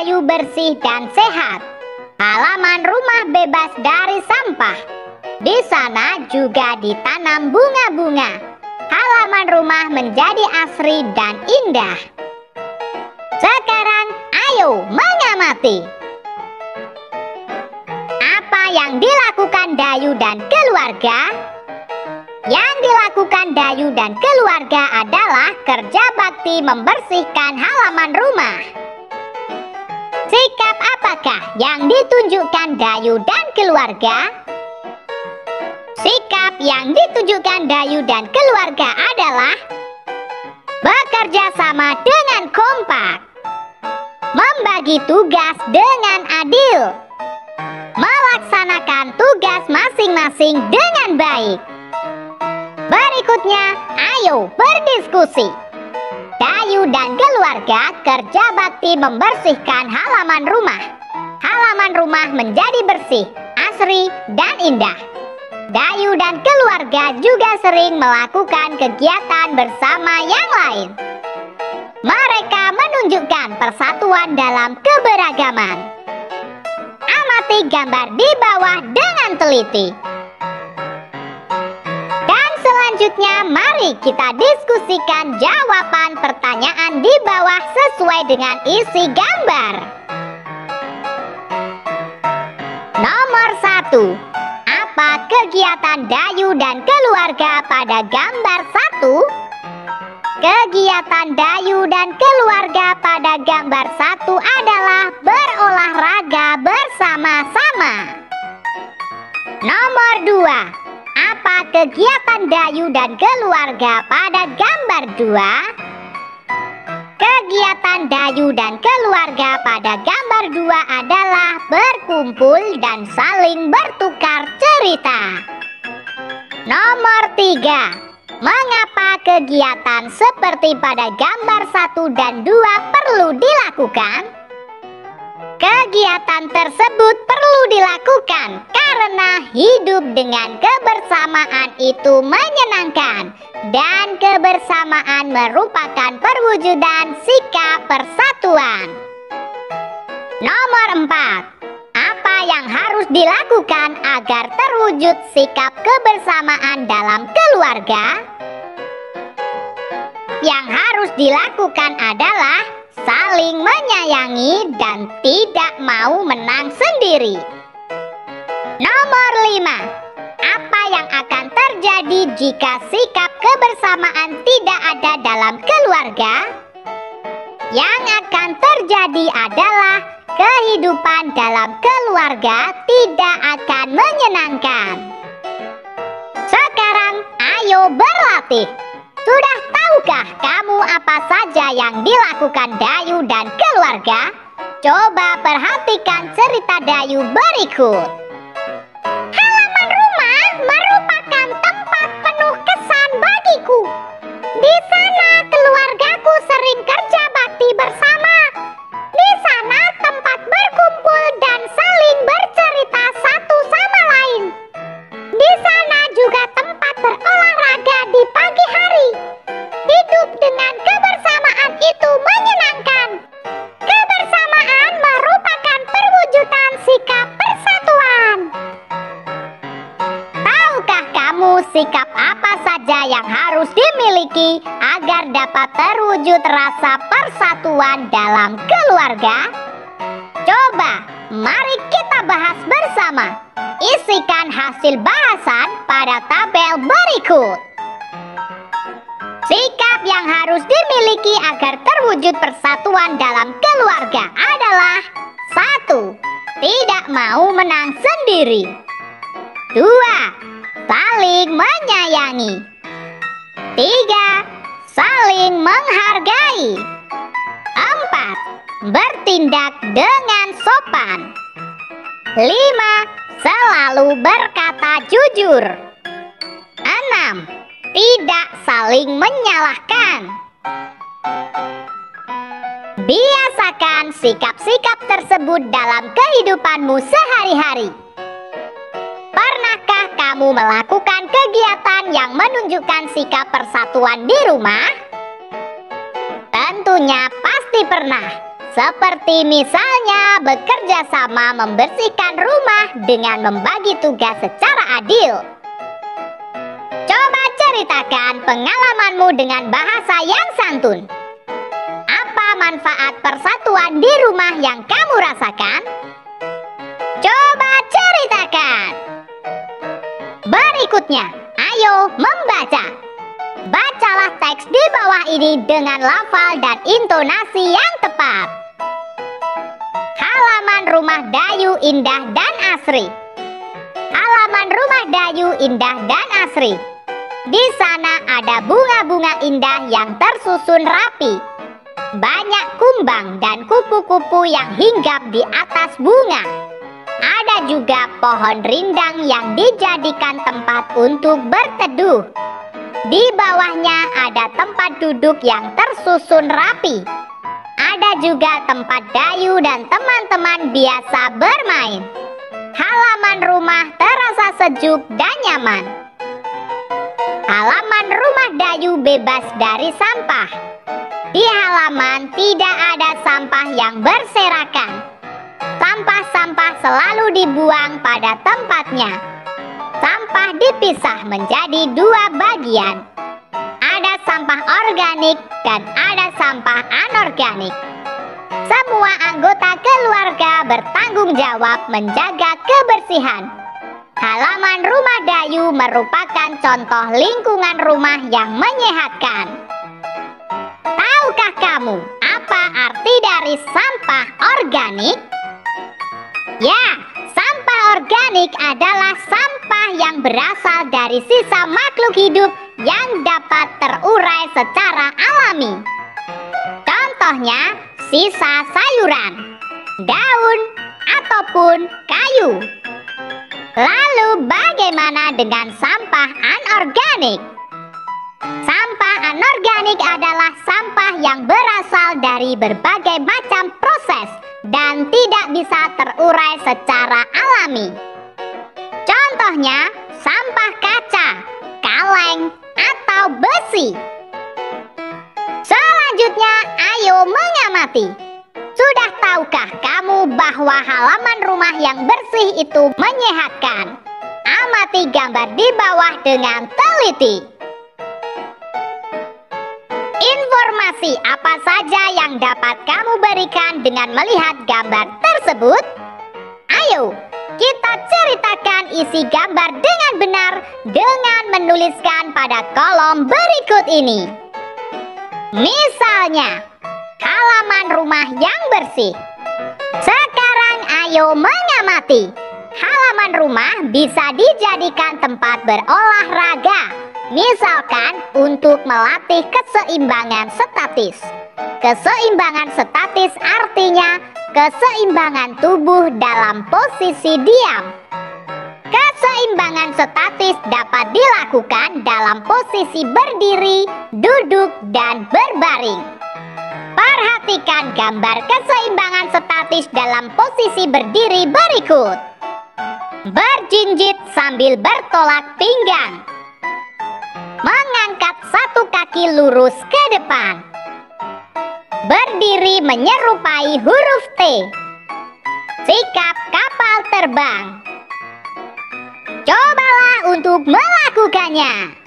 Dayu bersih dan sehat. Halaman rumah bebas dari sampah. Di sana juga ditanam bunga-bunga. Halaman rumah menjadi asri dan indah. Sekarang ayo mengamati. Apa yang dilakukan Dayu dan keluarga? Yang dilakukan Dayu dan keluarga adalah kerja bakti membersihkan halaman rumah. Sikap apakah yang ditunjukkan Dayu dan keluarga? Sikap yang ditunjukkan Dayu dan keluarga adalah bekerja sama dengan kompak, membagi tugas dengan adil, melaksanakan tugas masing-masing dengan baik. Berikutnya, ayo berdiskusi. Dayu dan keluarga kerja bakti membersihkan halaman rumah. Halaman rumah menjadi bersih, asri, dan indah. Dayu dan keluarga juga sering melakukan kegiatan bersama yang lain. Mereka menunjukkan persatuan dalam keberagaman. Amati gambar di bawah dengan teliti. Selanjutnya, mari kita diskusikan jawaban pertanyaan di bawah sesuai dengan isi gambar. Nomor 1. Apa kegiatan Dayu dan keluarga pada gambar 1? Kegiatan Dayu dan keluarga pada gambar 1 adalah berolahraga bersama-sama. Nomor 2. Apa kegiatan Dayu dan keluarga pada gambar 2? Kegiatan Dayu dan keluarga pada gambar 2 adalah berkumpul dan saling bertukar cerita. Nomor 3. Mengapa kegiatan seperti pada gambar 1 dan 2 perlu dilakukan? Kegiatan tersebut perlu dilakukan karena hidup dengan kebersamaan itu menyenangkan dan kebersamaan merupakan perwujudan sikap persatuan. Nomor 4. Apa yang harus dilakukan agar terwujud sikap kebersamaan dalam keluarga? Yang harus dilakukan adalah saling menyayangi dan tidak mau menang sendiri. Nomor 5. Apa yang akan terjadi jika sikap kebersamaan tidak ada dalam keluarga? Yang akan terjadi adalah kehidupan dalam keluarga tidak akan menyenangkan. Sekarang ayo berlatih. Sudah tahukah kamu apa saja yang dilakukan Dayu dan keluarga? Coba perhatikan cerita Dayu berikut. Halaman rumah merupakan tempat penuh kesan bagiku. Di sana keluargaku sering kerja bakti bersama. Di sana tempat berkumpul dan saling bercerita satu sama lain. Di sana juga tempat berolahraga di pagi hari. Hidup dengan kebersamaan itu menyenangkan. Kebersamaan merupakan perwujudan sikap persatuan. Tahukah kamu sikap apa saja yang harus dimiliki agar dapat terwujud rasa persatuan dalam keluarga? Coba, mari kita bahas bersama. Isikan hasil bahasan pada tabel berikut. Sikap yang harus dimiliki agar terwujud persatuan dalam keluarga adalah 1. Tidak mau menang sendiri. 2. Saling menyayangi. 3. Saling menghargai. 4. Bertindak dengan sopan. 5. Selalu berkata jujur. 6. Tidak saling menyalahkan. Biasakan sikap-sikap tersebut dalam kehidupanmu sehari-hari. Pernahkah kamu melakukan kegiatan yang menunjukkan sikap persatuan di rumah? Tentunya pasti pernah. Seperti misalnya bekerja sama membersihkan rumah dengan membagi tugas secara adil. Coba ceritakan pengalamanmu dengan bahasa yang santun. Apa manfaat persatuan di rumah yang kamu rasakan? Coba ceritakan. Berikutnya, ayo membaca. Bacalah teks di bawah ini dengan lafal dan intonasi yang tepat. Halaman rumah Dayu indah dan asri. Halaman rumah Dayu indah dan asri. Di sana ada bunga-bunga indah yang tersusun rapi. Banyak kumbang dan kupu-kupu yang hinggap di atas bunga. Ada juga pohon rindang yang dijadikan tempat untuk berteduh. Di bawahnya ada tempat duduk yang tersusun rapi. Ada juga tempat Dayu dan teman-teman biasa bermain. Halaman rumah terasa sejuk dan nyaman. Halaman rumah Dayu bebas dari sampah. Di halaman tidak ada sampah yang berserakan. Sampah-sampah selalu dibuang pada tempatnya. Sampah dipisah menjadi dua bagian. Ada sampah organik dan ada sampah anorganik. Semua anggota keluarga bertanggung jawab menjaga kebersihan. Halaman rumah Dayu merupakan contoh lingkungan rumah yang menyehatkan. Tahukah kamu apa arti dari sampah organik? Ya, sampah organik adalah sampah yang berasal dari sisa makhluk hidup yang dapat terurai secara alami. Contohnya, sisa sayuran, daun, ataupun kayu. Lalu bagaimana dengan sampah anorganik? Sampah anorganik adalah sampah yang berasal dari berbagai macam proses dan tidak bisa terurai secara alami. Contohnya, sampah kaca, kaleng, atau besi. Selanjutnya, ayo mengamati. Sudah tahukah kamu bahwa halaman rumah yang bersih itu menyehatkan? Amati gambar di bawah dengan teliti. Informasi apa saja yang dapat kamu berikan dengan melihat gambar tersebut? Ayo, kita ceritakan isi gambar dengan benar dengan menuliskan pada kolom berikut ini. Misalnya, halaman rumah yang bersih. Sekarang ayo mengamati. Halaman rumah bisa dijadikan tempat berolahraga. Misalkan untuk melatih keseimbangan statis. Keseimbangan statis artinya keseimbangan tubuh dalam posisi diam. Keseimbangan statis dapat dilakukan dalam posisi berdiri, duduk, dan berbaring. Perhatikan gambar keseimbangan statis dalam posisi berdiri berikut. Berjinjit sambil bertolak pinggang. Mengangkat satu kaki lurus ke depan. Berdiri menyerupai huruf T. Sikap kapal terbang. Cobalah untuk melakukannya.